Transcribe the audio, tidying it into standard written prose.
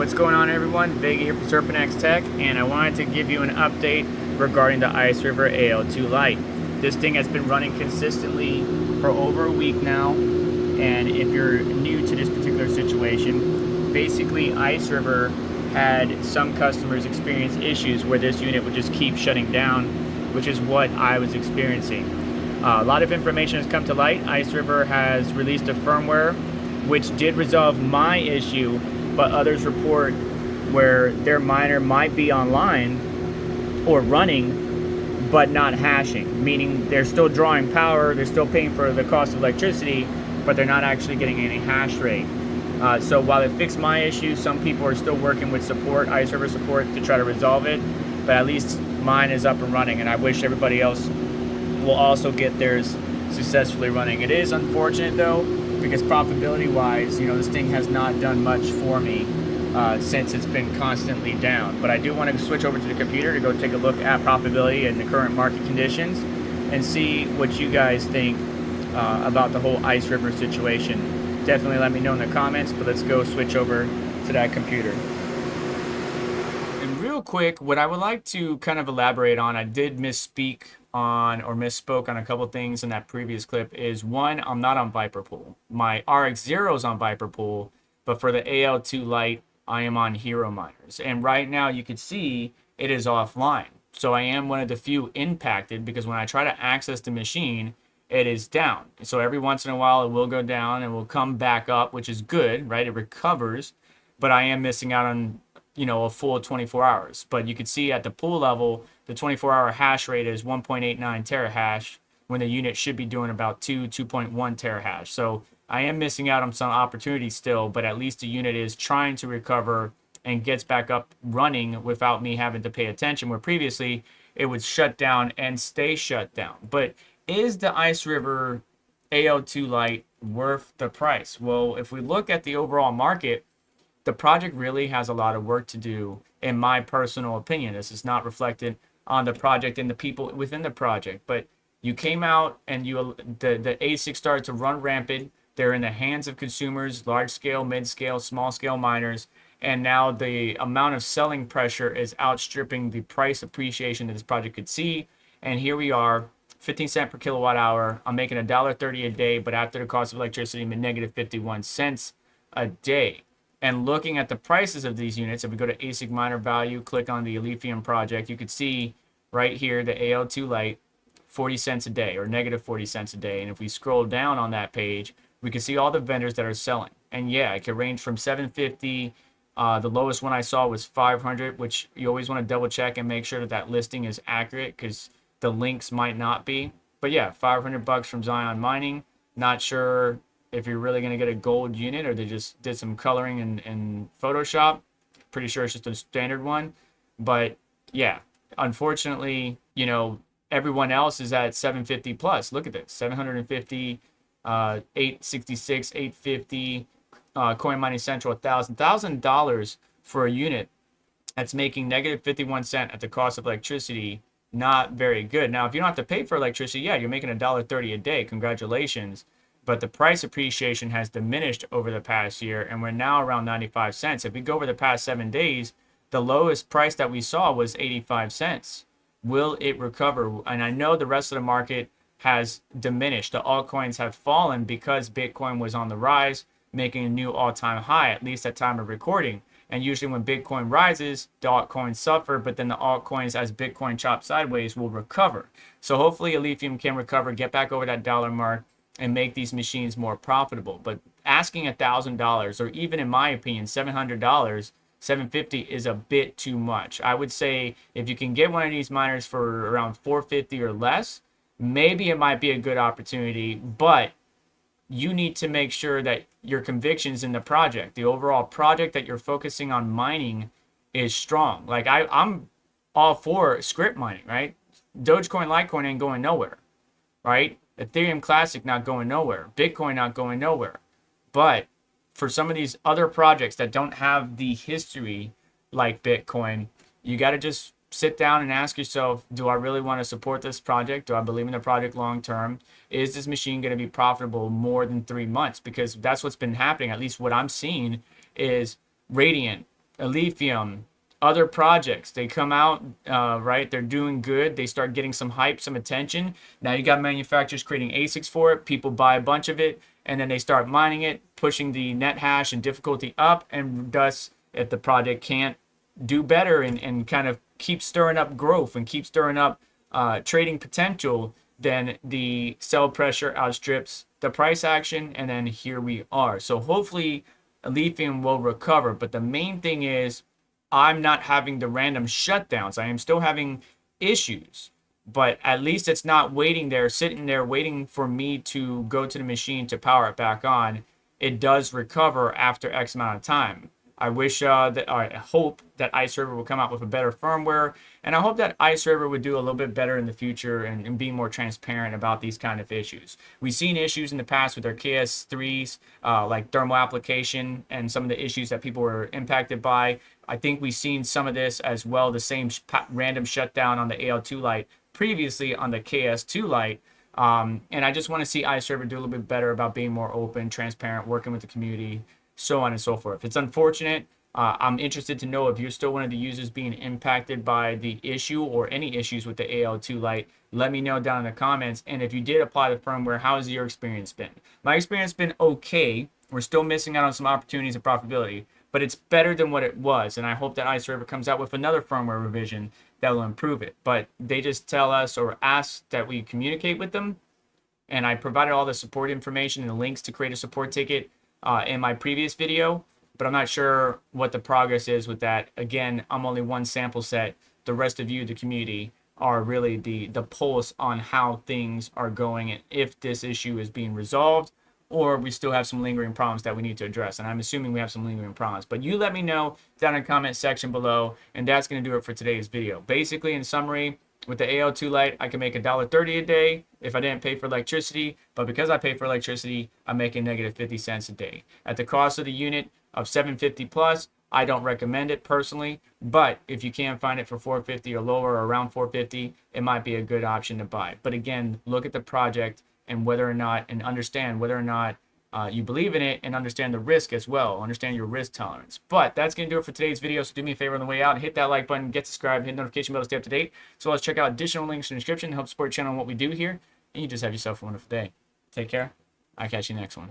What's going on, everyone? Vega here for SerpentX Tech, and I wanted to give you an update regarding the Iceriver AL2 Lite. This thing has been running consistently for over a week now, and if you're new to this particular situation, basically Iceriver had some customers experience issues where this unit would just keep shutting down, which is what I was experiencing. A lot of information has come to light. Iceriver has released a firmware which did resolve my issue, but others report where their miner might be online or running but not hashing, meaning they're still drawing power, they're still paying for the cost of electricity, but they're not actually getting any hash rate. So while it fixed my issue, some people are still working with support, Iceriver support, to try to resolve it, but at least mine is up and running, and I wish everybody else will also get theirs successfully running. It is unfortunate though, because profitability wise, this thing has not done much for me since it's been constantly down. But I do want to switch over to the computer to go take a look at profitability and the current market conditions and see what you guys think about the whole Iceriver situation. Definitely let me know in the comments, but let's go switch over to that computer. And real quick, what I would like to kind of elaborate on, I did misspoke on a couple things in that previous clip, is one, I'm not on Viperpool. My RX0 is on Viperpool, but for the AL2 Lite, I am on Hero Miners. And right now you can see it is offline. So I am one of the few impacted, because when I try to access the machine, it is down. So every once in a while it will go down and will come back up, which is good, right? It recovers, but I am missing out on a full 24 hours. But you can see at the pool level, the 24-hour hash rate is 1.89 terahash when the unit should be doing about 2.1 terahash. So I am missing out on some opportunities still, but at least the unit is trying to recover and gets back up running without me having to pay attention, where previously it would shut down and stay shut down. But is the Iceriver AL2 Lite worth the price? Well, if we look at the overall market, the project really has a lot of work to do, in my personal opinion. This is not reflected on the project and the people within the project, but you came out and the ASIC started to run rampant. They're in the hands of consumers, large scale, mid scale, small scale miners, and now the amount of selling pressure is outstripping the price appreciation that this project could see. And here we are, 15 cents per kilowatt hour. I'm making $1.30 a day, but after the cost of electricity, I'm at negative 51 cents a day. And looking at the prices of these units, if we go to ASIC miner value, click on the Alephium project, you could see right here the AL2 Lite, 40 cents a day, or negative 40 cents a day. And if we scroll down on that page, we can see all the vendors that are selling. And yeah, it could range from 750. The lowest one I saw was 500, which you always want to double check and make sure that that listing is accurate, because the links might not be. But yeah, 500 bucks from Zion Mining. Not sure if you're really going to get a gold unit, or they just did some coloring in Photoshop. Pretty sure it's just a standard one. But yeah, unfortunately, everyone else is at 750 plus. Look at this, 750, 866, 850, Coin Mining Central, $1,000 for a unit that's making negative 51 cents at the cost of electricity. Not very good. Now, if you don't have to pay for electricity, yeah, you're making $1.30 a day. Congratulations. But the price appreciation has diminished over the past year, and we're now around 95 cents. If we go over the past 7 days, the lowest price that we saw was 85 cents. Will it recover? And I know the rest of the market has diminished. The altcoins have fallen because Bitcoin was on the rise, making a new all-time high, at least at time of recording. And usually when Bitcoin rises, the altcoins suffer, but then the altcoins, as Bitcoin chops sideways, will recover. So hopefully Alephium can recover, get back over that dollar mark, and make these machines more profitable. But asking $1,000, or even in my opinion, $700, $750 is a bit too much. I would say if you can get one of these miners for around $450 or less, maybe it might be a good opportunity, but you need to make sure that your convictions in the project, the overall project that you're focusing on mining, is strong. Like I'm all for script mining, right? Dogecoin, Litecoin ain't going nowhere, right? Ethereum Classic not going nowhere. Bitcoin not going nowhere. But for some of these other projects that don't have the history like Bitcoin, you got to just sit down and ask yourself, do I really want to support this project? Do I believe in the project long term? Is this machine going to be profitable more than 3 months? Because that's what's been happening. At least what I'm seeing is Radiant, Alephium, other projects, they come out, right? They're doing good. They start getting some hype, some attention. Now you got manufacturers creating ASICs for it. People buy a bunch of it, and then they start mining it, pushing the net hash and difficulty up. And thus, if the project can't do better and kind of keep stirring up growth and keep stirring up trading potential, then the sell pressure outstrips the price action, and then here we are. So hopefully Alephium will recover, but the main thing is I'm not having the random shutdowns. I am still having issues, but at least it's not waiting there, sitting there waiting for me to go to the machine to power it back on. It does recover after X amount of time. I hope that Iceriver will come out with a better firmware, and I hope that Iceriver would do a little bit better in the future and be more transparent about these kind of issues. We've seen issues in the past with their KS3s, like thermal application and some of the issues that people were impacted by. I think we've seen some of this as well, the same random shutdown on the AL2 Lite previously on the KS2 Lite. And I just want to see Iceriver do a little bit better about being more open, transparent, working with the community, so on and so forth. It's unfortunate. I'm interested to know if you're still one of the users being impacted by the issue or any issues with the AL2 Lite. Let me know down in the comments. And if you did apply the firmware, how has your experience been? My experience has been okay. We're still missing out on some opportunities and profitability, but it's better than what it was. And I hope that Iceriver comes out with another firmware revision that will improve it. But they just tell us or ask that we communicate with them. And I provided all the support information and the links to create a support ticket in my previous video, but I'm not sure what the progress is with that. Again, I'm only one sample set. The rest of you, the community, are really the pulse on how things are going and if this issue is being resolved or we still have some lingering problems that we need to address. And I'm assuming we have some lingering problems, but you let me know down in the comment section below, and that's going to do it for today's video. Basically, in summary, with the AL2 Lite, I can make $1.30 a day if I didn't pay for electricity, but because I pay for electricity, I'm making negative 50 cents a day. At the cost of the unit of $750 plus, I don't recommend it personally, but if you can find it for $450 or lower or around $450, it might be a good option to buy. But again, look at the project and whether or not, and understand whether or not you believe in it, and understand the risk as well. Understand your risk tolerance. But that's going to do it for today's video. So do me a favor on the way out, hit that like button, get subscribed, hit the notification bell to stay up to date. So let's check out additional links in the description to help support the channel and what we do here. And you just have yourself a wonderful day. Take care. I'll catch you next one.